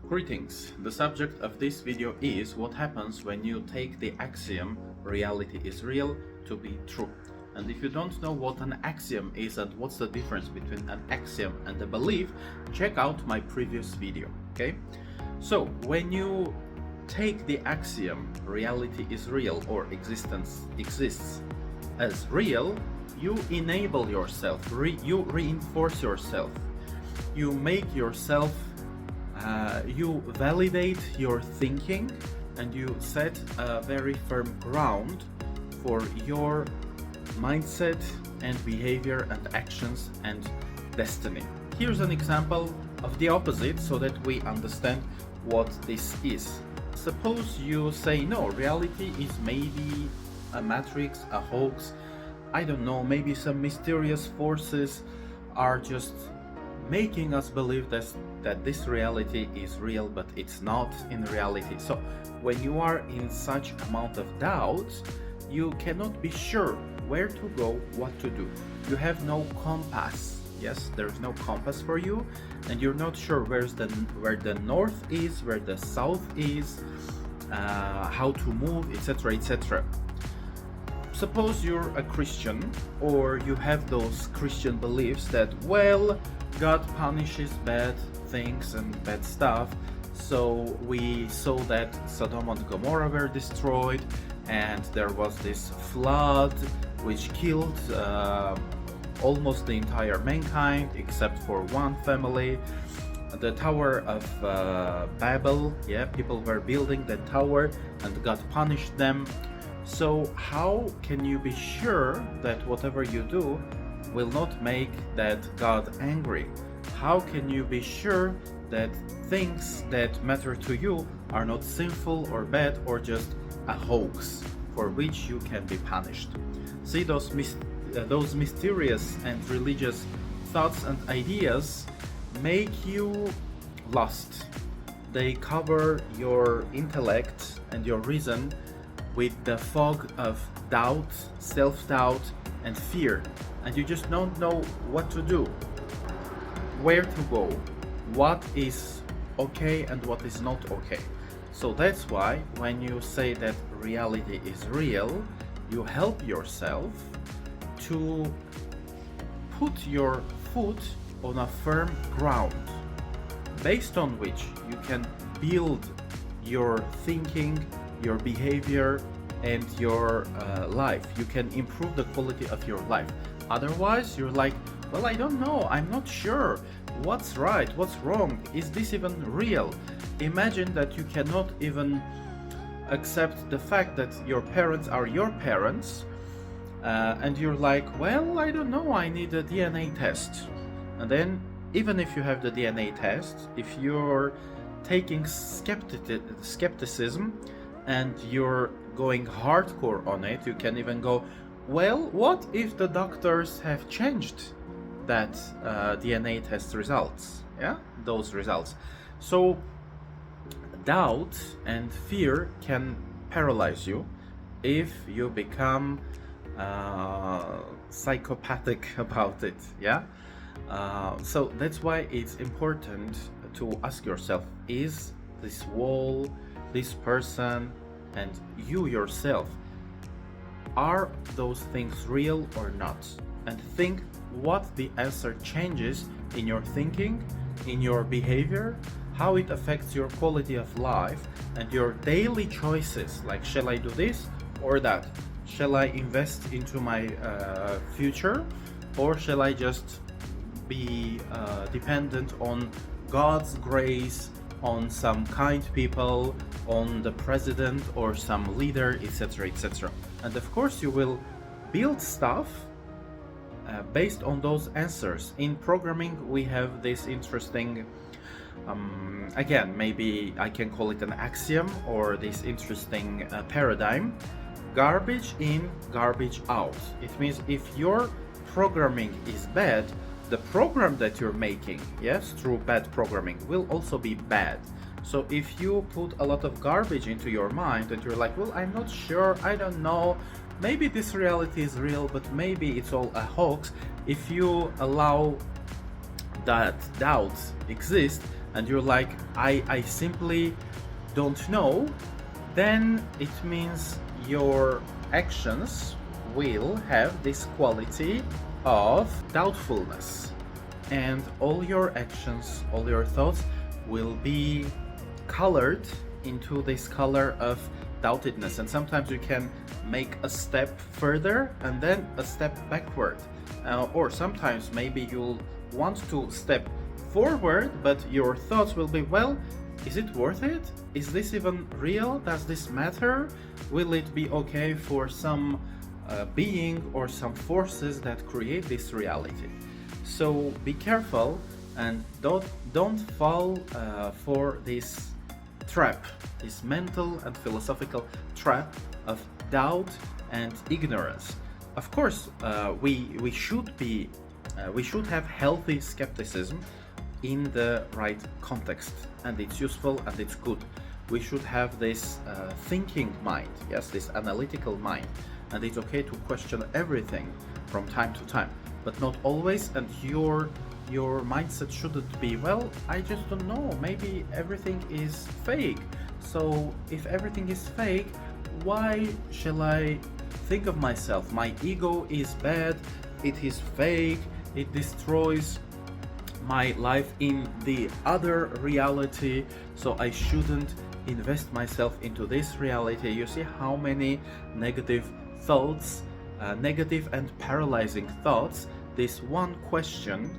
Greetings. The subject of this video is what happens when you take the axiom reality is real to be true. And if you don't know what an axiom is and what's the difference between an axiom and a belief, check out my previous video, okay? So when you take the axiom reality is real or existence exists as real, you enable yourself, you reinforce yourself, you make yourself you validate your thinking, and you set a very firm ground for your mindset and behavior and actions and destiny. Here's an example of the opposite so that we understand what this is. Suppose you say, no, reality is maybe a matrix, a hoax, I don't know, maybe some mysterious forces are just making us believe that this reality is real, but it's not in reality. So when you are in such amount of doubt, you cannot be sure where to go, what to do. You have no compass. Yes, there's no compass for you, and you're not sure where the north is, where the south is, how to move, etc., etc. Suppose you're a Christian, or you have those Christian beliefs that, well, God punishes bad things and bad stuff, so we saw that Sodom and Gomorrah were destroyed, and there was this flood which killed almost the entire mankind except for one family. The Tower of Babel, people were building that tower and God punished them. So how can you be sure that whatever you do will not make that God angry? How can you be sure that things that matter to you are not sinful or bad or just a hoax for which you can be punished? See, those mysterious and religious thoughts and ideas make you lost. They cover your intellect and your reason with the fog of doubt, self-doubt, and fear, and you just don't know what to do, where to go, what is okay and what is not okay. So that's why when you say that reality is real, you help yourself to put your foot on a firm ground based on which you can build your thinking, your behavior, and your life. You can improve the quality of your life. Otherwise, you're like, well, I don't know, I'm not sure what's right, what's wrong, is this even real? Imagine that you cannot even accept the fact that your parents are your parents, and you're like, well, I don't know, I need a DNA test. And then, even if you have the DNA test, if you're taking skepticism and you're going hardcore on it, you can even go, well, what if the doctors have changed that DNA test results? Those results. So doubt and fear can paralyze you if you become psychopathic about it. So that's why it's important to ask yourself, is this wall, this person, and you yourself, are those things real or not? And think what the answer changes in your thinking, in your behavior, how it affects your quality of life and your daily choices, like, shall I do this or that? Shall I invest into my future, or shall I just be dependent on God's grace, on some kind people, on the president or some leader, etc., etc. And of course you will build stuff based on those answers. In programming we have this interesting again, maybe I can call it an axiom, or this interesting paradigm: garbage in, garbage out. It means if your programming is bad, the program that you're making, through bad programming, will also be bad. So if you put a lot of garbage into your mind and you're like, well, I'm not sure, I don't know, maybe this reality is real, but maybe it's all a hoax, if you allow that doubt exist and you're like, I simply don't know, then it means your actions will have this quality of doubtfulness, and all your actions, all your thoughts will be colored into this color of doubtedness. And sometimes you can make a step further and then a step backward, or sometimes maybe you'll want to step forward, but your thoughts will be, well, is it worth it? Is this even real? Does this matter? Will it be okay for some being or some forces that create this reality? So be careful and don't fall for this trap, this mental and philosophical trap of doubt and ignorance. Of course, we should have healthy skepticism in the right context, and it's useful and it's good. We should have this thinking mind, yes, this analytical mind, and it's okay to question everything from time to time, but not always. And your mindset shouldn't be, well, I just don't know, maybe everything is fake. So if everything is fake, why shall I think of myself? My ego is bad, it is fake, it destroys my life in the other reality, so I shouldn't invest myself into this reality. You see how many negative thoughts, negative and paralyzing thoughts, this one question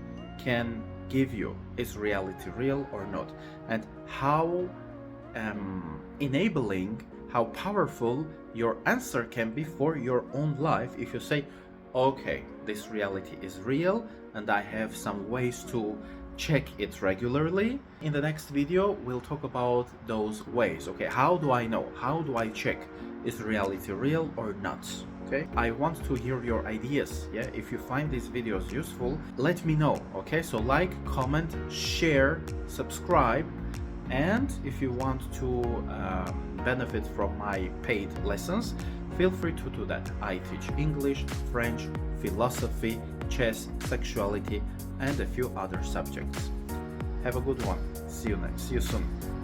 can give you. Is reality real or not? And how enabling, how powerful your answer can be for your own life if you say, okay, this reality is real and I have some ways to check it regularly. In the next video, we'll talk about those ways. Okay, how do I know? How do I check? Is reality real or not? Okay, I want to hear your ideas. Yeah, if you find these videos useful, let me know. Okay, so like, comment, share, subscribe, and if you want to benefit from my paid lessons, feel free to do that. I teach English, French, philosophy, chess, sexuality, and a few other subjects. Have a good one. See you soon.